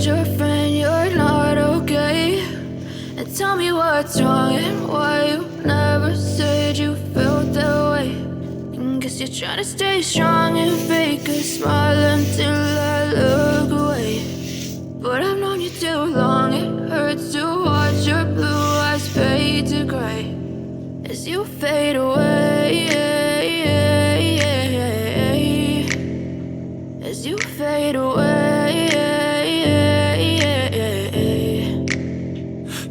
told your friend you're not okay? And tell me what's wrong and why you never said you felt that way. And guess you're trying to stay strong and fake a smile until I look away. But I've known you too long, it hurts to watch your blue eyes fade to gray as you fade away, as you fade away.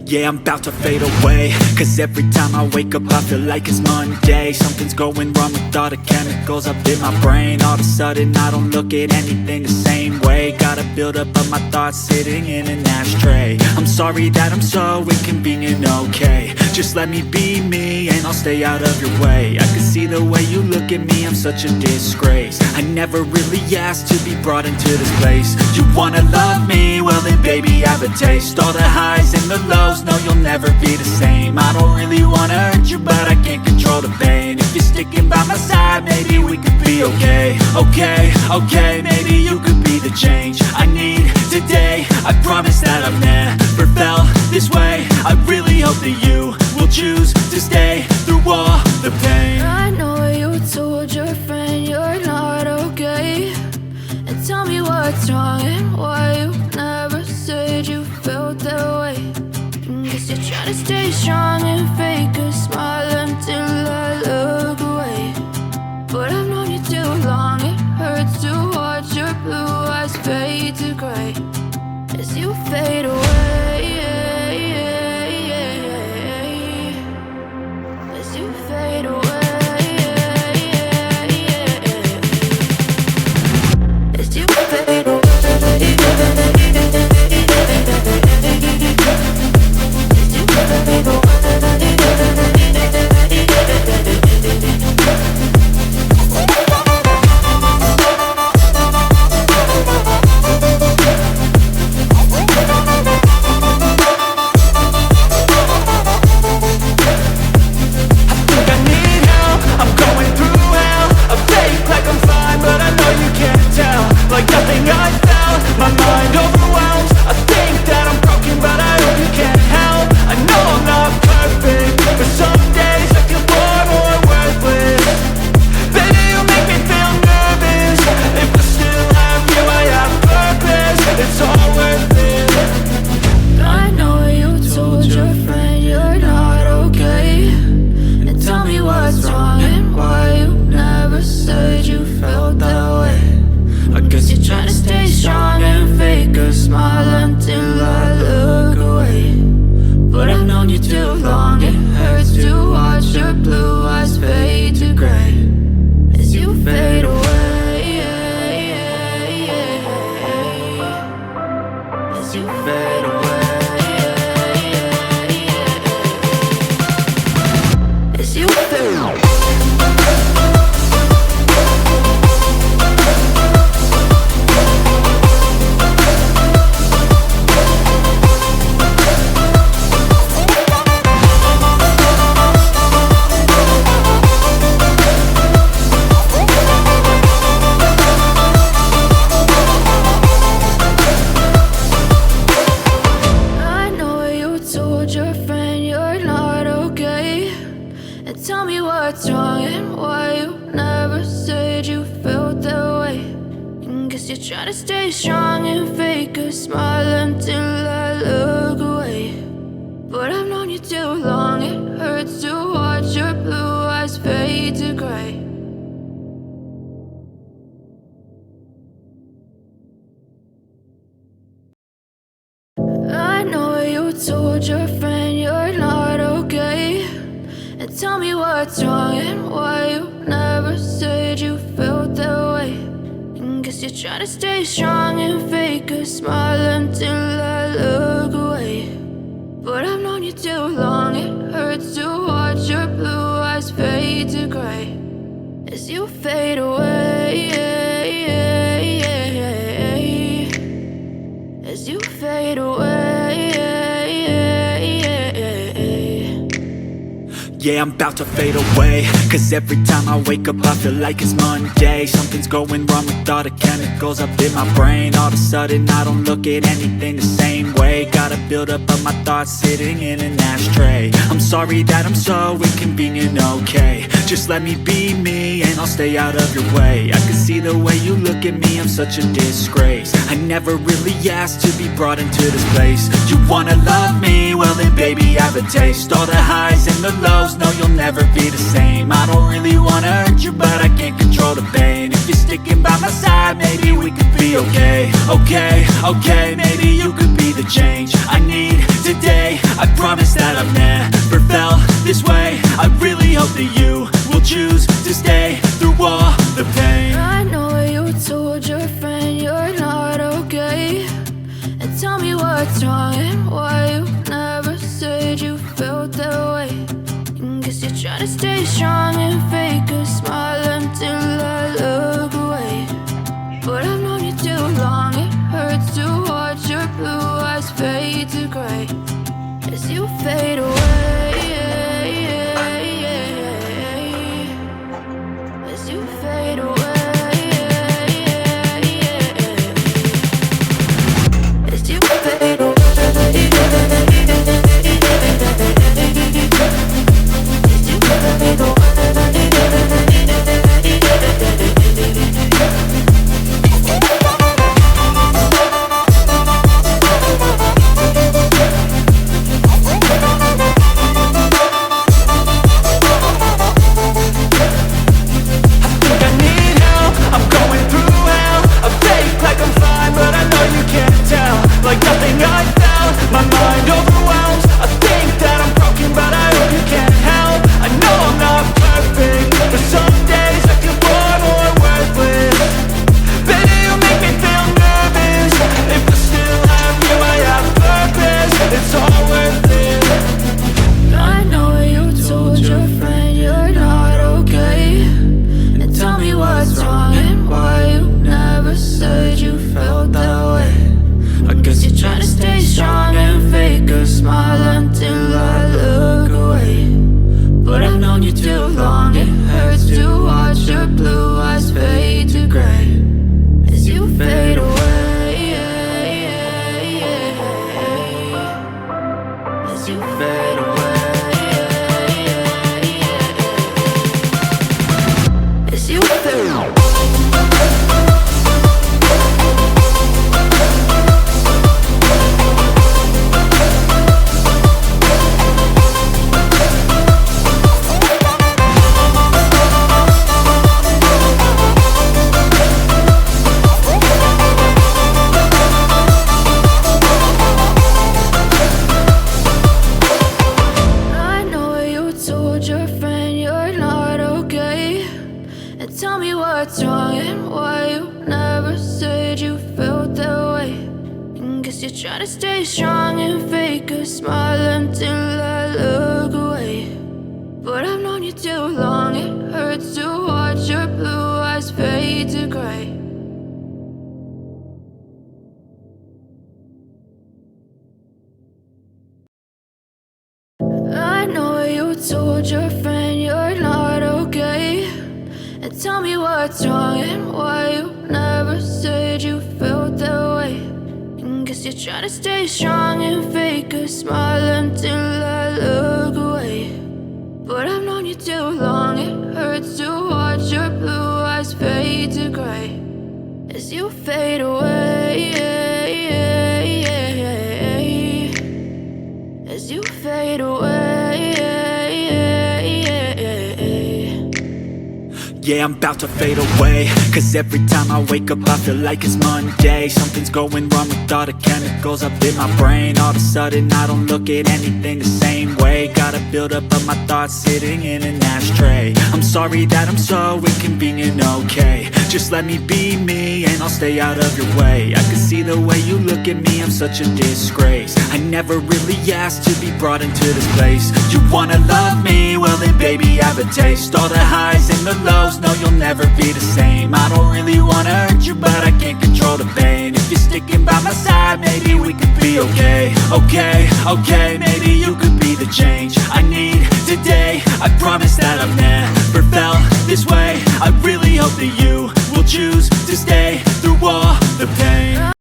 Yeah, I'm about to fade away, cause every time I wake up I feel like it's Monday. Something's going wrong with all the chemicals up in my brain. All of a sudden I don't look at anything the same way. Gotta build up of my thoughts sitting in an ashtray. I'm sorry that I'm so inconvenient, okay? Just let me be me and I'll stay out of your way. I can see the way you look at me, I'm such a disgrace. I never really asked to be brought into this place. You wanna love me? Well then baby have a taste. All the highs and the lows, no, you'll never be the same. I don't really wanna hurt you, but I can't control the pain. If you're sticking by my side, maybe we could be okay. Okay, maybe you could be the change I need today. I promise that I've never felt this way. I really hope that you will choose to stay through all the pain. I know you told your friend you're not okay. And tell me what's wrong and why you never said you felt that way. Guess you're trying to stay strong and fake a smile until I look away. But I've known you too long, it hurts to watch your blue eyes fade to gray as you fade away, as you fade away, as you fade away. I know you told your friend you're not okay. And tell me what's wrong and why you never said you felt that way. And guess you're trying to stay strong and fake a smile until I look away. But I've known you too long, it hurts to watch your blue eyes fade to gray as you fade away, as you fade away. Yeah, I'm about to fade away, cause every time I wake up I feel like it's Monday. Something's going wrong with all the chemicals up in my brain. All of a sudden I don't look at anything the same way. Gotta build up of my thoughts sitting in an ashtray. I'm sorry that I'm so inconvenient, okay. Just let me be me and I'll stay out of your way. I can see the way you look at me, I'm such a disgrace. I never really asked to be brought into this place. You wanna love me? Well then baby I have a taste. All the highs and the lows, no you'll never be the same. I don't really wanna hurt you but I can't control the pain. If you're sticking by my side maybe we could be okay. Okay, maybe you could be the change I need today. I promise that I've never felt this way. I really hope that you will choose to stay through all the pain. I know you told your friend you're not okay, and tell me what's wrong and why you never said you felt that way. Guess you're trying to stay strong and fake a smile until I look away. But I've known you too long, it hurts to watch your blue eyes fade to gray as you fade away. As you fade away. As you fade away. I know you told your friend you're not okay, and tell me what's wrong and why you never said you felt that way. Guess you're trying to stay strong and fake a smile until I look away. But I've known you too long, it hurts to watch your blue eyes fade to gray as you fade away. As you fade away. Yeah, I'm about to fade away, cause every time I wake up I feel like it's Monday. Something's going wrong with all the chemicals up in my brain. All of a sudden I don't look at anything the same way. Gotta build up of my thoughts sitting in an ashtray. I'm sorry that I'm so inconvenient, okay. Just let me be me and I'll stay out of your way. I can see the way you look at me, I'm such a disgrace. I never really asked to be brought into this place. You wanna love me? Well then baby I have a taste. All the highs and the lows, no you'll never be the same. I don't really wanna hurt you but I can't control the pain. If you're sticking by my side maybe we could be okay. Okay, maybe you could be the change I need today. I promise that I've never felt this way. I really hope that you